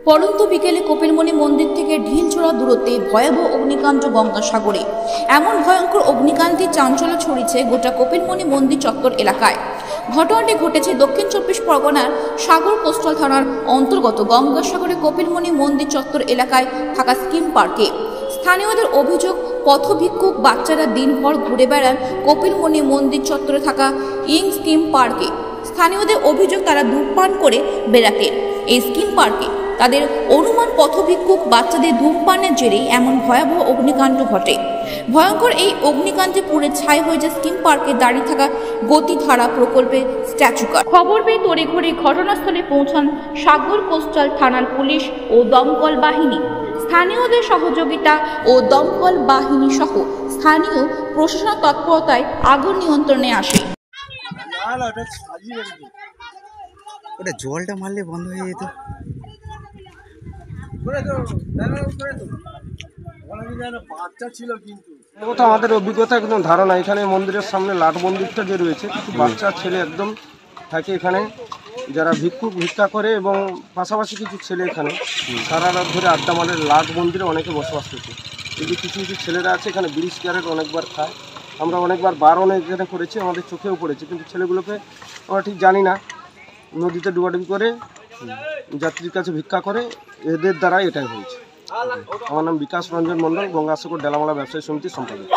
পরন্ত বিকেলে কপিলমুনি মন্দির থেকে ঢিলছোড়া দূরত্বে ভয়াবহ অগ্নিকাণ্ড গঙ্গাসাগরে। এমন ভয়ঙ্কর অগ্নিকাণ্ডে চাঞ্চল্য ছড়িয়েছে গোটা কপিলমুনি মন্দির চত্বর এলাকায়। ঘটনাটি ঘটেছে দক্ষিণ 24 পরগনার সাগর কোস্টাল থানার অন্তর্গত গঙ্গাসাগরে কপিলমুনি মন্দির চত্বর এলাকায় থাকা স্কিম পার্কে। স্থানীয়দের অভিযোগ, পথভিক্ষুক বাচ্চারা দিনভর ঘুরে বেড়ান কপিলমুনি মন্দির চত্বরে থাকা ইং স্কিম পার্কে। স্থানীয়দের অভিযোগ, তারা ধূমপান করে বেড়াতেন এই স্কিম পার্কে। তাদের অনুমান, পথভিক্ষুক বাচ্চাদের ধূমপানের জেরেই এমন ভয়াবহ অগ্নিকাণ্ড ঘটে। ভয়ঙ্কর এই অগ্নিকাণ্ডে পুড়ে ছাই হয়েছে স্কিম পার্কে দাঁড়িয়ে থাকা গতিধারা প্রকল্পের স্ট্যাচুকার। খবর পেয়ে তড়িঘড়ি ঘটনাস্থলে পৌঁছান সাগর কোস্টাল থানার পুলিশ ও দমকল বাহিনী। স্থানীয়দের সহযোগিতা ও দমকল বাহিনী সহ স্থানীয় প্রশাসনের তৎপরতায় আগুন নিয়ন্ত্রণে আসে। ওটা জলটা মারলে বন্ধ হয়ে যেত। বাচ্চা ছিল, কিন্তু আমাদের অভিজ্ঞতা একদম ধারণা, এখানে মন্দিরের সামনে লাট মন্দিরটা যে রয়েছে, কিছু বাচ্চা ছেলে একদম থাকে এখানে, যারা ভিক্ষা করে, এবং পাশাপাশি কিছু ছেলে এখানে সারা রাত ধরে আড্ডা মারে। লাট মন্দিরে অনেকে বসবাস করছে, কিন্তু কিছু কিছু ছেলেরা আছে এখানে বিড়ি সিগারেট অনেকবার খায়। আমরা অনেকবার বারণ এখানে করেছি, আমাদের চোখেও পড়েছে, কিন্তু ছেলেগুলোকে আমরা ঠিক জানি না। নদীতে ডুবাডুবি করে, যাত্রীর কাছে ভিক্ষা করে, এদের দ্বারা এটাই হয়েছে। আমার নাম বিকাশ রঞ্জন মণ্ডল, গঙ্গাসাগর ডেলামালা ব্যবসায়ী সমিতির সম্পাদক।